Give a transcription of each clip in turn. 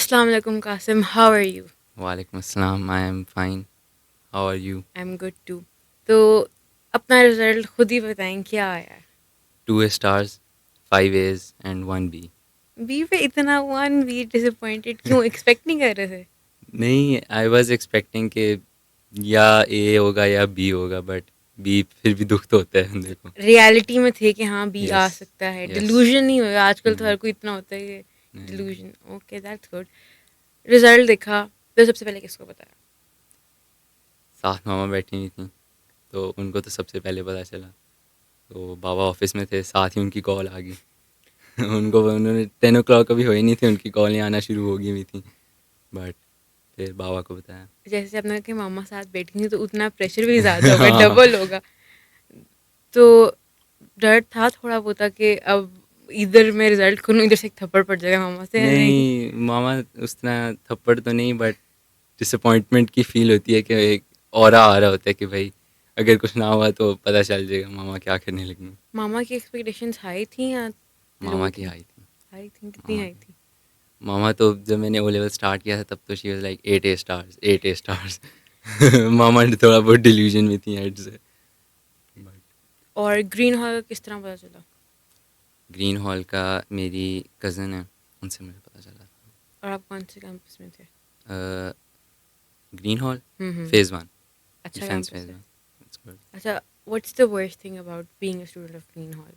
Assalamu alaikum Qasim, how are you? Walaikum assalam. I am fine. How are you? I'm good too. तो अपना result खुद ही बताएं क्या आया है? 2 stars, 5 A's, and 1 B. B पे इतना वन बी डिसअपॉइंटेड क्यों एक्सपेक्ट नहीं कर रहे थे? नहीं, आई वॉज एक्सपेक्टिंग कि या ए होगा या बी होगा, बट बी फिर भी दुख तो होता है बंदे को. रियलिटी में थे कि हाँ बी आ यस, सकता है, यस. डिलूजन नहीं होगा आजकल तो हर कोई इतना होता है कि delusion. Okay that's good. Result देखा तो सबसे पहले किसको बताया? साथ मामा बैठी हुई थी, तो उनको तो सबसे पहले पता चला. तो बाबा ऑफिस में थे, साथ ही उनकी कॉल आ गई. उन्होंने 10 o'clock अभी हो ही नहीं थी, उनकी कॉलें आना शुरू हो गई हुई थी. बट फिर बाबा को बताया. जैसे अपने के मामा साथ बैठेंगे तो उतना प्रेशर भी ज़्यादा होगा, डबल होगा. तो डर था थोड़ा बहुत कि अब इधर मैं रिजल्ट खोलूँ इधर से एक थप्पड़ पड़ जाएगा मामा से या नहीं? नहीं, मामा उस तरह थप्पड़ तो नहीं, बट डिसअपॉइंटमेंट की फील होती है कि एक ऑरा आ रहा होता है कि भाई अगर कुछ ना हुआ तो पता चल जाएगा मामा क्या करने लगे. मामा की एक्सपेक्टेशंस हाई थी या लो मामा की थी? हाई थी. हाई थी, कितनी मामा हाई की. थी? मामा तो जब मैंने ओ लेवल स्टार्ट किया था तब तो she was like 8 A stars, 8 A stars. मामा ने थोड़ा बहुत डिल्यूजन में थी हेड से. बट और ग्रीन हॉल का किस तरह पता चला? ग्रीन हॉल का मेरी कज़न है, उनसे मुझे पता चला और आप कौन से कैंपस में थे? था. ग्रीन हॉल हम्म. फेज़ 1, अच्छा डिफेंस कैंपस फेज़ है. 1. It's good. अच्छा, what's the worst thing about being a student of Green Hall?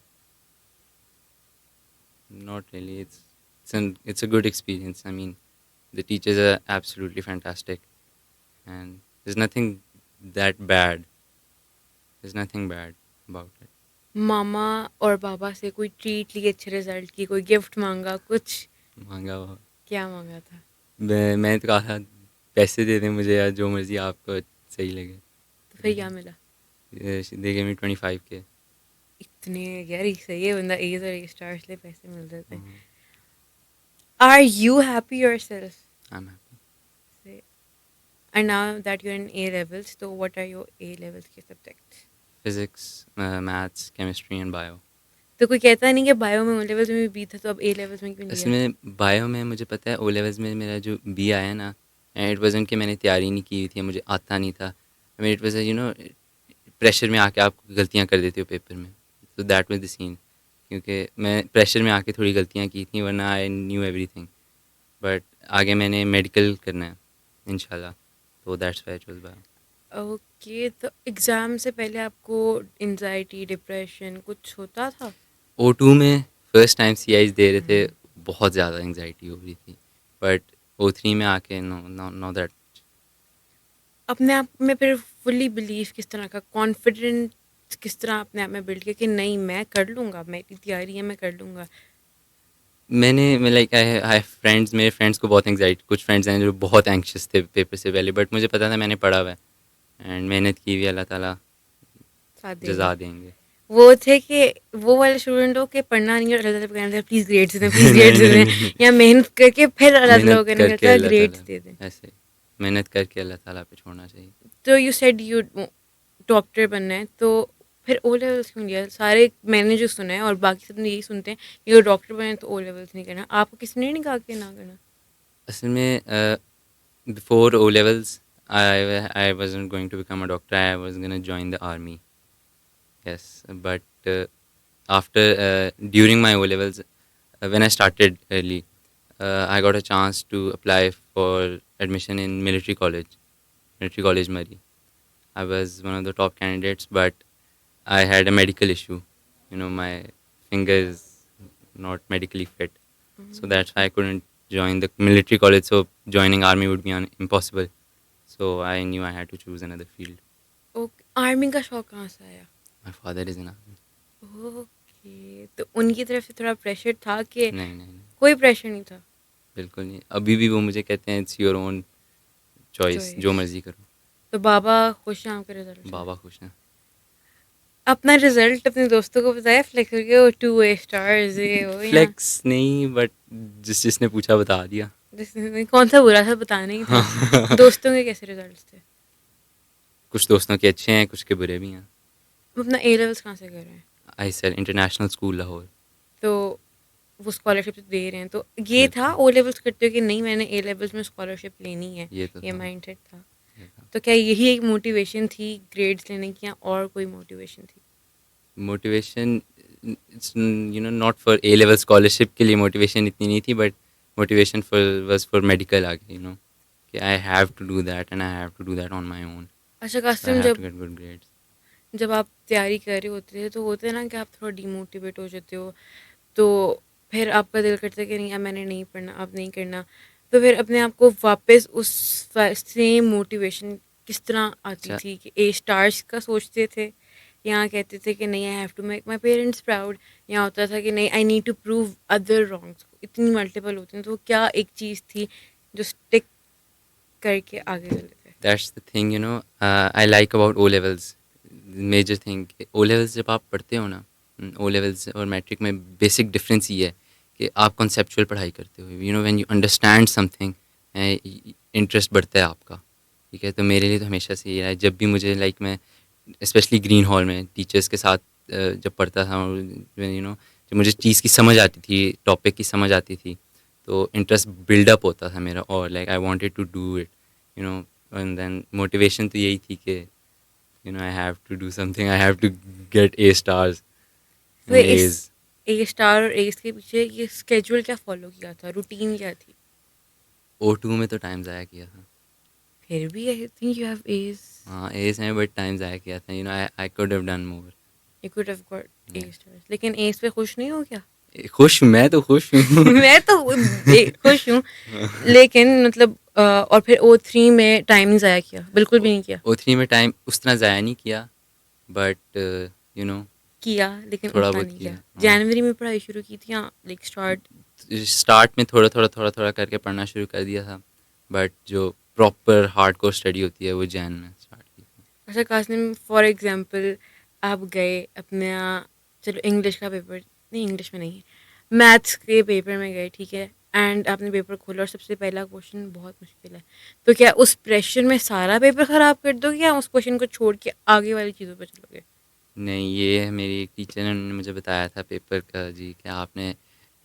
Not really. It's a good experience. I mean, the teachers are absolutely fantastic, and there's nothing that bad. There's nothing bad about it. मामा और बाबा से कोई treat ली अच्छे result की, कोई gift मांगा, कुछ? मांगा हुआ. क्या मांगा था? मैंने तो कहा था पैसे दे दें मुझे या जो मर्जी आपको सही लगे. तो फिर क्या मिला? They gave me 25K. इतने? यार ये सही है, बंदा एज और ए स्टार्स ले पैसे मिल जाते हैं. Are you happy yourself? I'm happy. And now that you're in A levels, so what are your A levels के subjects? Physics, maths, chemistry and bio. तो कोई कहता नहीं कि बायो में O levels में भी बी था तो अब A levels में क्यों असल लिया? में बायो में मुझे पता है ओ लेवल्स में मेरा जो बी आया ना, इट वाजंट कि मैंने तैयारी नहीं की हुई थी, मुझे आता नहीं था. I mean it was pressure में आके आप गलतियाँ कर देते हो पेपर में. तो दैट वाज द सीन, क्योंकि मैं प्रेशर में आके थोड़ी गलतियाँ की थी, वरना आई न्यू एवरीथिंग. बट आगे मैंने मेडिकल करना है इंशाल्लाह, तो that's why choose bio. Okay, तो एग्ज़ाम से पहले आपको एंजाइटी डिप्रेशन कुछ होता था? O2 में फर्स्ट टाइम CIs दे रहे थे, बहुत ज़्यादा एंजाइटी हो रही थी. बट O3 में आके नो नो नो दैट. अपने आप में फिर फुल्ली बिलीव किस तरह का, कॉन्फिडेंस किस तरह अपने आप में बिल्ड किया कि नहीं मैं कर लूँगा, मेरी तैयारी है मैं कर लूँगा? मैं लाइक आई फ्रेंड्स, मेरे फ्रेंड्स को बहुत एंग्जाइटी, कुछ फ्रेंड्स हैं जो बहुत एंक्शस थे पेपर से पहले, बट मुझे पता था मैंने पढ़ा हुआ है एंड मेहनत की हुई है, अल्लाह ताला साथ देगा. जज़ा देंगे. वो थे कि वो वाले स्टूडेंट हो कि पढ़ना नहीं है और अल्लाह ताला को कहना था प्लीज़ ग्रेड्स दे दें, प्लीज़ नहीं ग्रेड्स दे नहीं दें, नहीं. या मेहनत करके फिर अल्लाह ताला मेहनत को कहना करके था अल्लाह ताला, ग्रेड्स दे दें. ऐसे मेहनत करके अल्लाह ताला पे छोड़ना चाहिए. तो यू सेड यू डॉक्टर बनना है, तो फिर ओ लेवल्स क्यों लिया? सारे मैंने जो सुना है और बाकी सब यही सुनते हैं कि अगर डॉक्टर बने तो ओ लेवल्स नहीं करना. आपको किसने नहीं कहा कि ना करना? असल में before O levels I wasn't going to become a doctor. I was going to join the army. Yes, but after during my O levels, when I started early, I got a chance to apply for admission in military college Murray. I was one of the top candidates, but I had a medical issue. My finger is not medically fit, so that's why I couldn't join the military college. So joining army would be impossible. So I knew I had to choose another field. Okay, army का शौक कहाँ से आया? My father is in army. Okay, तो उनकी तरफ से थोड़ा प्रेशर था कि नहीं नहीं नहीं, कोई प्रेशर नहीं था? बिल्कुल नहीं. अभी भी वो मुझे कहते हैं इट्स योर ओन चॉइस, जो चॉइस. मर्जी करो. तो बाबा खुश हैं आपके रिजल्ट से? बाबा खुश हैं. अपना रिजल्ट अपने दोस्तों को बताया फ्लेक्स करके, वो 2 स्टार्स ये हो या फ्लेक्स नहीं, बट जिसने पूछा बता दिया. कौन सा बुरा था बताना ही था. दोस्तों के कैसे रिजल्ट्स थे? कुछ दोस्तों के अच्छे हैं, कुछ के बुरे भी हैं. हम अपना ए लेवल्स कहाँ से कर रहे हैं? आई सर इंटरनेशनल स्कूल लाहौर. तो वो स्कॉलरशिप तो दे रहे हैं, तो ये था बिल्कुल। ओ लेवल्स करते हो कि नहीं मैंने ए लेवल्स में स्कॉलरशिप लेनी है, ये तो ये था। माइंडसेट था। ये था। तो क्या यही एक मोटिवेशन थी ग्रेड्स लेने की, या और कोई मोटिवेशन थी? Motivation, it's not for A level scholarship के लिए मोटिवेशन इतनी नहीं थी, but motivation for was for medical आगे, कि I have to do that and I have to do that on my own, अच्छा सो आई कासिम, हैव जब to get good grades. जब आप तैयारी कर रहे होते थे तो होते हैं ना कि आप थोड़ा डिमोटिवेट हो जाते हो, तो फिर आपका दिल करता है कि नहीं अब मैंने नहीं पढ़ना, अब नहीं करना, तो फिर अपने आप को वापस उस सेम मोटिवेशन किस तरह आती अच्छा। थी? कि ए स्टार्स का सोचते थे, या कहते थे कि नहीं I have to make my parents proud, या होता था कि नहीं I need to prove other wrongs? इतनी मल्टीपल होती हैं, तो क्या एक चीज़ थी जो स्टिक करके आगे चले थे? That's the thing, I like about O levels. Major thing, O levels जब आप पढ़ते हो ना, ओ लेवल्स और मैट्रिक में बेसिक डिफरेंस ये है कि आप कॉन्सेप्चुअल पढ़ाई करते हो, when you understand something, interest बढ़ता है आपका। ठीक है, तो मेरे लिए तो हमेशा से ये है, जब भी मुझे मैं स्पेशली ग्रीन हॉल में टीचर्स के साथ जब पढ़ता था, जब मुझे चीज़ की समझ आती थी, टॉपिक की समझ आती थी, तो इंटरेस्ट बिल्डअप होता था मेरा, और I wanted to do it, you know and then motivation तो यही थी कि I have to do something, I have to get A stars तो and इस A's. ए स्टार और एस के पीछे ये स्केड्यूल क्या फॉलो किया था, रूटीन क्या थी? O2 में तो टाइम ज़ाया किया था। फिर भी I think you have S, हाँ, A's में बट टाइम ज़ाया किया था, I could have done more. You could have got a Yeah. Stars, लेकिन एस पे खुश नहीं हो क्या? खुश हूँ, मैं तो खुश हूँ। मैं तो खुश हूँ, लेकिन मतलब और फिर ओ थ्री में टाइम नहीं ज़ाया किया, बिल्कुल भी नहीं किया? O3 में टाइम उस तरह ज़ाया नहीं किया, बट यू नो किया लेकिन थोड़ा उतना बहुत नहीं किया। किया। हाँ, जनवरी में पढ़ाई शुरू की थी, या लाइक स्टार्ट? स्टार्ट में थोड़ा थोड़ा थोड़ा थोड़ा करके पढ़ना शुरू कर दिया था, बट जो प्रॉपर हार्ड कोर स्टडी होती है वो जैन में स्टार्ट की थी। अच्छा कासिम, फॉर एग्जांपल आप गए अपना, चलो इंग्लिश का पेपर, नहीं इंग्लिश में नहीं, मैथ्स के पेपर में गए, ठीक है, एंड आपने पेपर खोला और सबसे पहला क्वेश्चन बहुत मुश्किल है, तो क्या उस प्रेशर में सारा पेपर ख़राब कर दोगे, या उस क्वेश्चन को छोड़ के आगे वाली चीज़ों पर चलोगे? नहीं, ये मेरी एक टीचर ने उन्होंने मुझे बताया था पेपर का जी, कि आपने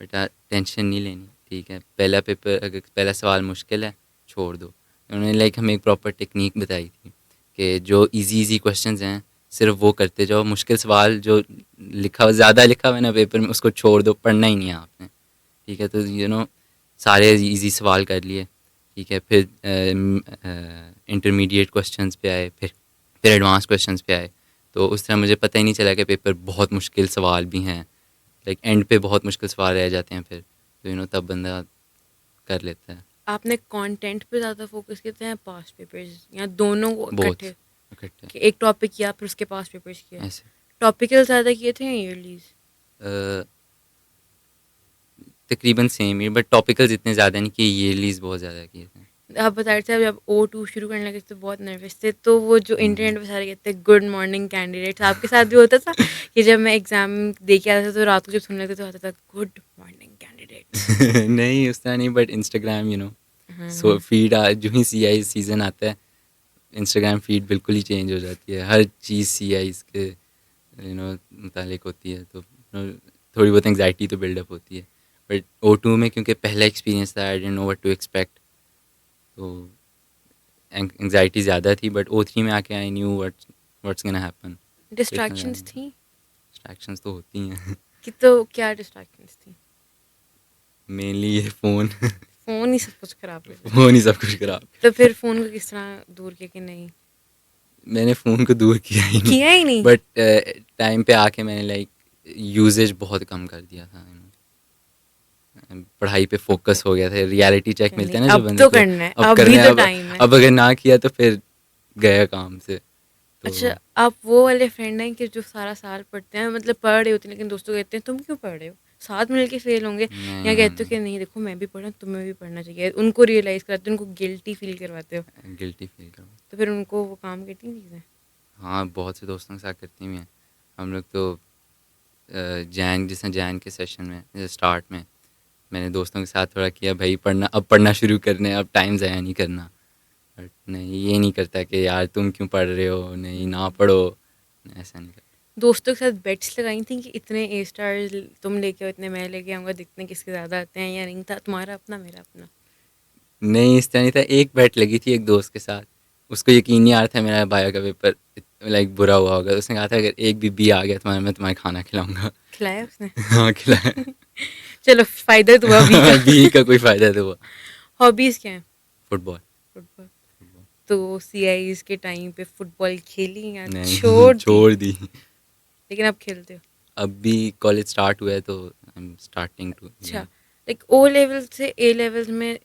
बेटा टेंशन नहीं लेनी, ठीक है, पहला पेपर अगर पहला सवाल मुश्किल है छोड़ दो। उन्होंने हमें एक प्रॉपर टेक्निक बताई थी कि जो इजी क्वेश्चंस हैं सिर्फ वो करते जाओ, मुश्किल सवाल जो ज़्यादा लिखा हुआ है ना पेपर में उसको छोड़ दो, पढ़ना ही नहीं है आपने। ठीक है, तो सारे इजी सवाल कर लिए, ठीक है, फिर इंटरमीडिएट क्वेश्चंस पे आए, फिर एडवांस क्वेश्चंस पे आए, तो उस तरह मुझे पता ही नहीं चला कि पेपर बहुत मुश्किल सवाल भी हैं, एंड पे बहुत मुश्किल सवाल रह जाते हैं, फिर तो तब बंदा कर लेता है। आपने कंटेंट पे ज़्यादा फोकस किया था या पास्ट पेपर्स, या दोनों को बोथ इकट्ठे? इकट्ठे कि एक टॉपिक किया फिर उसके पास्ट पेपर्स किए? ऐसे। टॉपिकल ज़्यादा किए थे या ईयरलीज? अ, तकरीबन सेम ही, बट टॉपिकल्स इतने ज़्यादा नहीं किए, ईयरलीज बहुत ज़्यादा किए थे। आप बता रहे थे अब जब ओ टू शुरू करने लगे तो बहुत नर्वस थे, तो वो जो इंटरनेट पे सारे कहते हैं गुड मॉर्निंग कैंडिडेट्स, आपके साथ भी होता था कि जब मैं एग्जाम दे के आता था तो रात को जब सुनने लगते तो आता था गुड मॉर्निंग कैंडिडेट्स? नहीं उस तरह नहीं, बट इंस्टाग्राम सो हाँ। फीड जो ही CI सीज़न आता है, इंस्टाग्राम फीड बिल्कुल ही चेंज हो जाती है, हर चीज़ CI के मुतालिक होती है, तो थोड़ी बहुत एंग्जाइटी तो बिल्डअप होती है, बट O2 में क्योंकि पहला एक्सपीरियंस था, I didn't know what to expect, तो एंग्जाइटी ज़्यादा थी, बट O3 में आके I knew what's gonna happen. Distractions थी डिस्ट्रैक्शंस तो होती हैं। कि, तो क्या डिस्ट्रैक्शंस थी? मेनली ये फ़ोन। फ़ोन ही सब कुछ ख़राब कर देता फ़ोन है। ही सब कुछ खराब। तो फिर फ़ोन को किस तरह दूर किया कि नहीं मैंने फ़ोन को दूर किया ही नहीं, किया ही नहीं? बट टाइम पे आके मैंने यूजेज बहुत कम कर दिया था, पढ़ाई पे फोकस हो गया था, रियलिटी चेक करनी मिलता है ना जो अब बंदे तो को, करना है, अब अभी करने तो टाइम है। अब अगर ना किया तो फिर गया काम से, तो अच्छा, आप वो वाले फ्रेंड हैं कि जो सारा साल पढ़ते हैं, मतलब पढ़ रहे होते हैं लेकिन दोस्तों कहते हैं तुम क्यों पढ़ रहे हो, साथ मिल के फेल होंगे, या कहते हो कि नहीं देखो मैं भी पढ़ा तुम्हें भी पढ़ना चाहिए, उनको रियलाइज़ कराते हो, उनको गिल्टी फील करवाते हो, गिल्टी फील करो। तो फिर उनको वो काम करती हैं चीज़ें? हाँ, बहुत से दोस्तों के साथ करती हुई हैं हम लोग, तो जैन के सेशन में स्टार्ट में मैंने दोस्तों के साथ थोड़ा किया, भाई पढ़ना, अब पढ़ना शुरू करने, अब टाइम ज़ाया नहीं करना, बट नहीं, ये नहीं करता कि यार तुम क्यों पढ़ रहे हो, नहीं ना पढ़ो, ऐसा नहीं करता। दोस्तों के साथ बेट्स लगाई थी कि इतने ए स्टार्स तुम लेके आओ, इतने मैं लेके आऊँगा, दिखने किसके ज़्यादा आते हैं, या नहीं था तुम्हारा अपना मेरा अपना? नहीं, इस तरह नहीं था, एक बेट लगी थी एक दोस्त के साथ, उसको यकीन नहीं आ रहा था मेरा बायो का पेपर लाइक बुरा हुआ होगा, उसने कहा था अगर एक भी बी आ गया तुम्हारा मैं तुम्हारे खाना खिलाऊँगा। खिलाया उसने? हाँ, खिलाया। चलो फ़ायदा तो हुआ बी का। बी का कोई फ़ायदा तो हुआ। हॉबीज़ क्या हैं? फुटबॉल। फुटबॉल। तो सीआईज़ के टाइम पे फुटबॉल खेली या नहीं, छोड़ दी? छोड़ दी। लेकिन अब खेलते हो? अब भी कॉलेज स्टार्ट हुआ है तो आई एम स्टार्टिंग टू अच्छा, लाइक ओ लेवल से ए लेवल में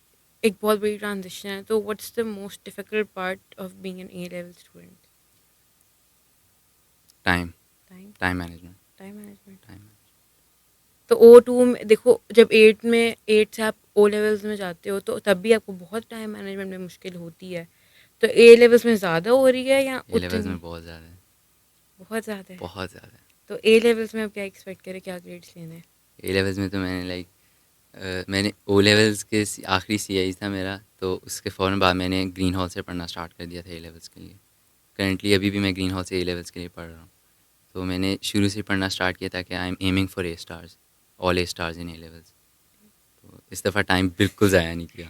एक बहुत बड़ी ट्रांजिशन है, तो what's the most difficult part of being an A level student? Time time. Time management. Time management. Time तो ओ टू में देखो, जब एट से आप ओ लेवल्स में जाते हो तो तब भी आपको बहुत टाइम मैनेजमेंट में मुश्किल होती है, तो ए लेवल्स में ज़्यादा हो रही है या ए लेवल्स उतनी? में बहुत ज़्यादा है, बहुत ज़्यादा है। बहुत ज़्यादा है। तो ए लेवल्स में आप क्या एक्सपेक्ट करें, क्या ग्रेड्स लेने हैं? ए लेवल्स में तो मैंने मैंने ओ लेवल्स के आखिरी सी आई था मेरा, तो उसके फ़ौरन बाद मैंने ग्रीन हॉल से पढ़ना स्टार्ट कर दिया था ए लेवल्स के लिए। करंटली अभी भी मैं ग्रीन हॉल से ए लेवल्स के लिए पढ़ रहा हूँ। तो मैंने शुरू से पढ़ना स्टार्ट किया था कि I am aiming for A stars, all A stars in A levels. तो इस दफ़ा टाइम बिल्कुल ज़ाया नहीं किया।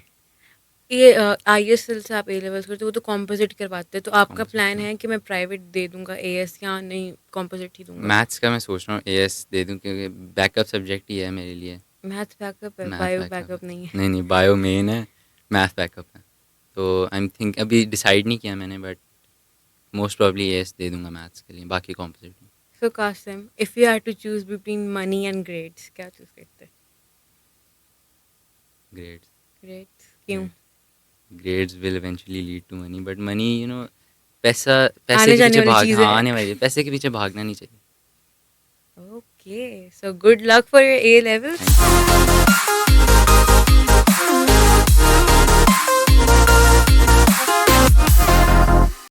ये आईएसएल से आप ए लेवल्स करते हो, वो तो कॉम्पोजिट करवाते हैं, तो आपका कॉम्पोजिट प्लान का है कि मैं प्राइवेट दे दूंगा एएस, या नहीं कॉम्पोजिट ही दूंगा? मैथ्स का मैं सोच रहा हूँ एएस दे दूँ, क्योंकि बैकअप सब्जेक्ट ही है मेरे लिए। मैथ्स बैकअप है, मैथ बायो बैकअप है। बैकअप नहीं है? नहीं नहीं, बायो मेन है, मैथ बैकअप है। तो आई एम थिंक अभी डिसाइड नहीं किया मैंने, बट मोस्ट प्रॉब्ली एएस दे दूंगा मैथ्स के लिए, बाकी कॉम्पोजिट में। So Kasim, if you had to choose between money and grades, क्या चूज करते हैं? ग्रेड्स। ग्रेड्स क्यों? Grades will eventually lead to money, but money पैसा, पैसे आने के जाने पीछे वाली भाग, चीज़ हाँ है। आने वाली, पैसे के पीछे भागना नहीं चाहिए। Okay, so good luck for your A levels. Thank you.